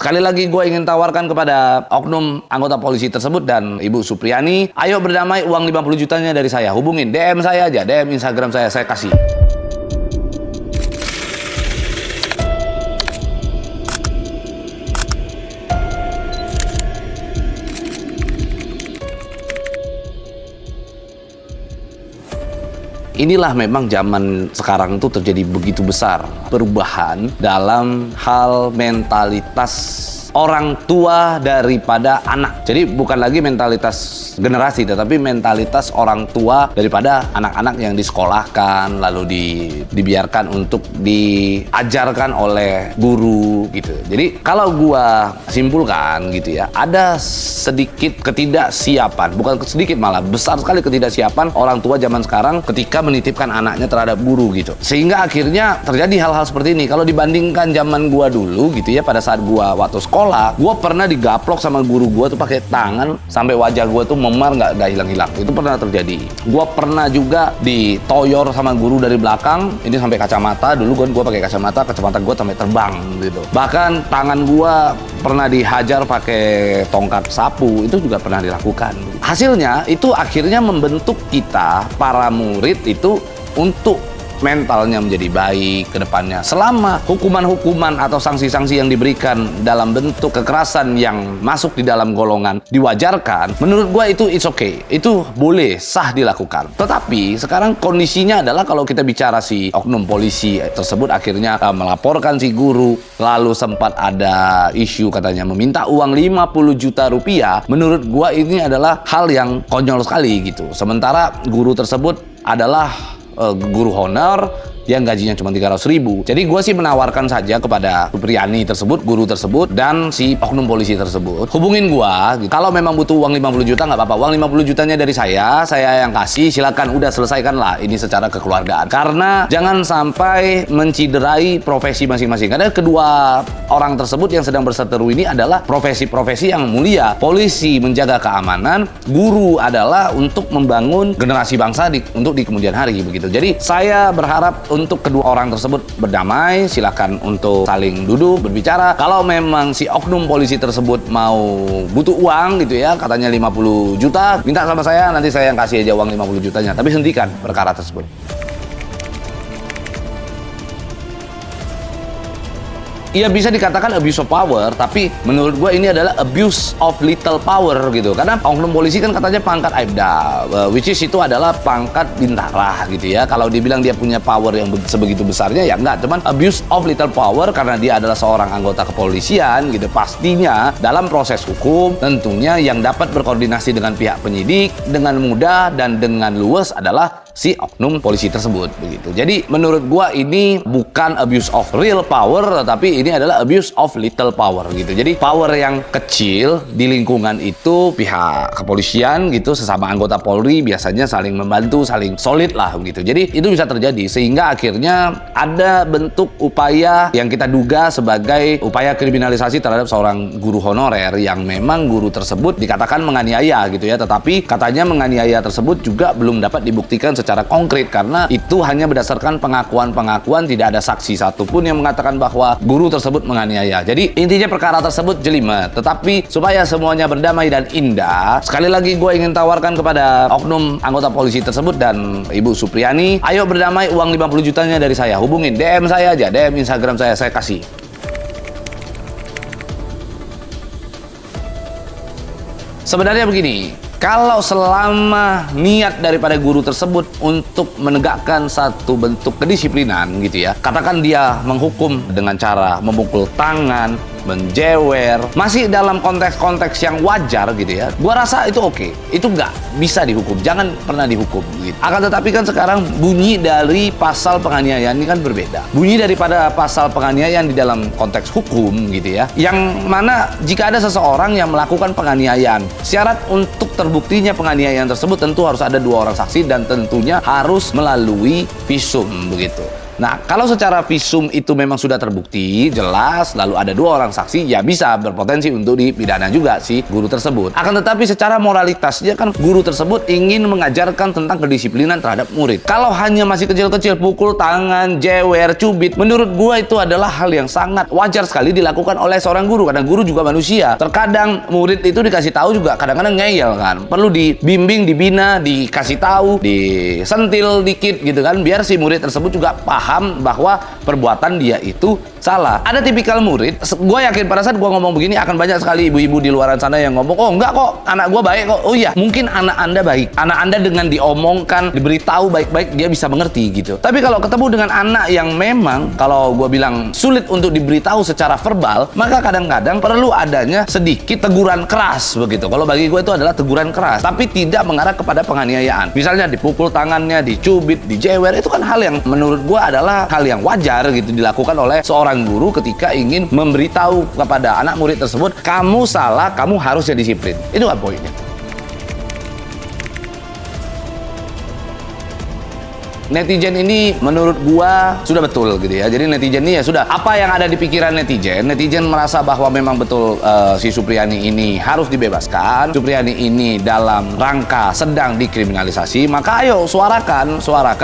Sekali lagi gue ingin tawarkan kepada oknum anggota polisi tersebut dan Ibu Supriyani, ayo berdamai, uang 50 jutanya dari saya. Hubungin, DM saya aja, DM Instagram saya kasih. Inilah memang zaman sekarang itu terjadi begitu besar perubahan dalam hal mentalitas orang tua daripada anak. Jadi bukan lagi mentalitas generasi, tetapi mentalitas orang tua daripada anak-anak yang disekolahkan, lalu dibiarkan untuk diajarkan oleh guru gitu. Jadi kalau gua simpulkan gitu ya, ada sedikit ketidaksiapan, bukan sedikit malah besar sekali ketidaksiapan orang tua zaman sekarang ketika menitipkan anaknya terhadap guru gitu. Sehingga akhirnya terjadi hal-hal seperti ini. Kalau dibandingkan zaman gua dulu gitu ya, pada saat gua waktu sekolah, gua pernah digaplok sama guru gua tuh pakai tangan sampai wajah gua tuh memar nggak hilang-hilang. Itu pernah terjadi. Gua pernah juga ditoyor sama guru dari belakang, ini sampai kacamata. Dulu gua pakai kacamata gua sampai terbang gitu. Bahkan tangan gua pernah dihajar pakai tongkat sapu, itu juga pernah dilakukan. Hasilnya itu akhirnya membentuk kita para murid itu untuk mentalnya menjadi baik ke depannya. Selama hukuman-hukuman atau sanksi-sanksi yang diberikan dalam bentuk kekerasan yang masuk di dalam golongan diwajarkan, menurut gua itu it's okay. Itu boleh, sah dilakukan. Tetapi sekarang kondisinya adalah kalau kita bicara si oknum polisi tersebut akhirnya melaporkan si guru, lalu sempat ada isu katanya meminta uang 50 juta rupiah. Menurut gua ini adalah hal yang konyol sekali gitu. Sementara guru tersebut adalah guru honor yang gajinya cuma 300.000. Jadi gue sih menawarkan saja kepada Supriyani tersebut, guru tersebut, dan si oknum polisi tersebut, hubungin gue gitu. Kalau memang butuh uang 50 juta nggak apa-apa, uang 50 jutanya dari saya yang kasih, silakan, udah selesaikan lah ini secara kekeluargaan. Karena jangan sampai menciderai profesi masing-masing. Karena kedua orang tersebut yang sedang berseteru ini adalah profesi-profesi yang mulia. Polisi menjaga keamanan, guru adalah untuk membangun generasi bangsa untuk di kemudian hari begitu. Jadi saya berharap untuk kedua orang tersebut berdamai, silakan untuk saling duduk berbicara. Kalau memang si oknum polisi tersebut mau butuh uang gitu ya, katanya 50 juta, minta sama saya, nanti saya yang kasih aja uang 50 jutanya. Tapi hentikan perkara tersebut. Iya, bisa dikatakan abuse of power, tapi menurut gue ini adalah abuse of little power gitu. Karena oknum polisi kan katanya pangkat Aibda, which is itu adalah pangkat bintara gitu ya. Kalau dibilang dia punya power yang sebegitu besarnya ya enggak, cuman abuse of little power karena dia adalah seorang anggota kepolisian gitu. Pastinya dalam proses hukum tentunya yang dapat berkoordinasi dengan pihak penyidik dengan mudah dan dengan luwes adalah si oknum polisi tersebut begitu. Jadi menurut gua ini bukan abuse of real power, tetapi ini adalah abuse of little power gitu. Jadi power yang kecil di lingkungan itu pihak kepolisian gitu, sesama anggota Polri biasanya saling membantu, saling solid lah begitu. Jadi itu bisa terjadi sehingga akhirnya ada bentuk upaya yang kita duga sebagai upaya kriminalisasi terhadap seorang guru honorer yang memang guru tersebut dikatakan menganiaya gitu ya, tetapi katanya menganiaya tersebut juga belum dapat dibuktikan secara konkret karena itu hanya berdasarkan pengakuan-pengakuan, tidak ada saksi satupun yang mengatakan bahwa guru tersebut menganiaya. Jadi intinya perkara tersebut jelimet, tetapi supaya semuanya berdamai dan indah, sekali lagi gue ingin tawarkan kepada oknum anggota polisi tersebut dan Ibu Supriyani, ayo berdamai, uang 50 jutanya dari saya. Hubungin, DM saya aja, DM Instagram saya kasih. Sebenarnya begini, kalau selama niat daripada guru tersebut untuk menegakkan satu bentuk kedisiplinan gitu ya, katakan dia menghukum dengan cara memukul tangan, menjewer, masih dalam konteks-konteks yang wajar gitu ya, gua rasa itu oke. Itu nggak bisa dihukum, jangan pernah dihukum gitu. Akan tetapi kan sekarang bunyi dari pasal penganiayaan ini kan berbeda. Bunyi daripada pasal penganiayaan di dalam konteks hukum gitu ya, yang mana jika ada seseorang yang melakukan penganiayaan, syarat untuk terbuktinya penganiayaan tersebut tentu harus ada 2 orang saksi dan tentunya harus melalui visum begitu. Nah, kalau secara visum itu memang sudah terbukti, jelas, lalu ada 2 orang saksi, ya bisa berpotensi untuk dipidana juga si guru tersebut. Akan tetapi secara moralitasnya kan guru tersebut ingin mengajarkan tentang kedisiplinan terhadap murid. Kalau hanya masih kecil-kecil, pukul tangan, jewer, cubit, menurut gua itu adalah hal yang sangat wajar sekali dilakukan oleh seorang guru, karena guru juga manusia. Terkadang murid itu dikasih tahu juga kadang-kadang ngeyel kan. Perlu dibimbing, dibina, dikasih tahu, disentil dikit gitu kan, biar si murid tersebut juga paham bahwa perbuatan dia itu salah. Ada tipikal murid, gue yakin pada saat gue ngomong begini akan banyak sekali ibu-ibu di luaran sana yang ngomong, oh enggak kok, anak gue baik kok. Oh iya, mungkin anak anda baik. Anak anda dengan diomongkan, diberitahu baik-baik, dia bisa mengerti gitu. Tapi kalau ketemu dengan anak yang memang, kalau gue bilang sulit untuk diberitahu secara verbal, maka kadang-kadang perlu adanya sedikit teguran keras begitu. Kalau bagi gue itu adalah teguran keras, tapi tidak mengarah kepada penganiayaan. Misalnya dipukul tangannya, dicubit, dijewer, itu kan hal yang menurut gue adalah hal yang wajar gitu dilakukan oleh seorang guru ketika ingin memberitahu kepada anak murid tersebut, kamu salah, kamu harusnya disiplin. Itu kan poinnya. Netizen ini menurut gua sudah betul gitu ya. Jadi netizen ini ya sudah, apa yang ada di pikiran netizen, netizen merasa bahwa memang betul si Supriyani ini harus dibebaskan, Supriyani ini dalam rangka sedang dikriminalisasi, maka ayo suarakan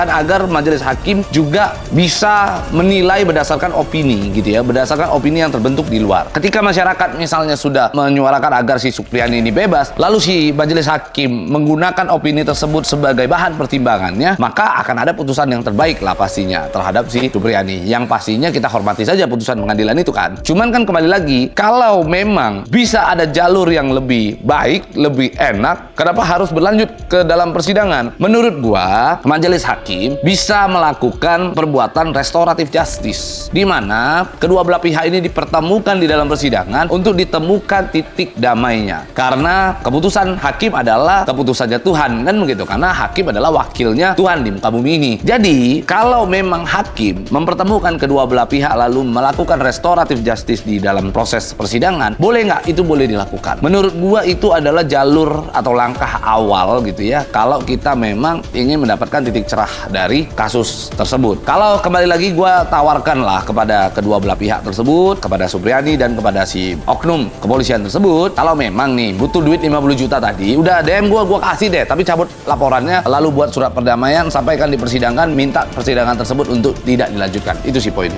agar majelis hakim juga bisa menilai berdasarkan opini gitu ya, berdasarkan opini yang terbentuk di luar. Ketika masyarakat misalnya sudah menyuarakan agar si Supriyani ini bebas, lalu si majelis hakim menggunakan opini tersebut sebagai bahan pertimbangannya, maka akan ada putusan yang terbaik lah pastinya terhadap si Supriyani, yang pastinya kita hormati saja putusan pengadilan itu kan. Cuman kan kembali lagi, kalau memang bisa ada jalur yang lebih baik, lebih enak, kenapa harus berlanjut ke dalam persidangan? Menurut gua, majelis hakim bisa melakukan perbuatan restoratif justice, di mana kedua belah pihak ini dipertemukan di dalam persidangan untuk ditemukan titik damainya. Karena keputusan hakim adalah keputusannya Tuhan, kan begitu? Karena hakim adalah wakilnya Tuhan di muka bumi ini. Jadi, kalau memang hakim mempertemukan kedua belah pihak lalu melakukan restoratif justice di dalam proses persidangan, boleh nggak? Itu boleh dilakukan. Menurut gua itu adalah jalur atau langkah awal gitu ya, kalau kita memang ingin mendapatkan titik cerah dari kasus tersebut. Kalau kembali lagi gua tawarkanlah kepada kedua belah pihak tersebut, kepada Supriyani dan kepada si oknum kepolisian tersebut, kalau memang nih butuh duit 50 juta tadi, udah DM gua kasih deh, tapi cabut laporannya, lalu buat surat perdamaian, sampaikan di persidangan, minta persidangan tersebut untuk tidak dilanjutkan. Itu sih poinnya.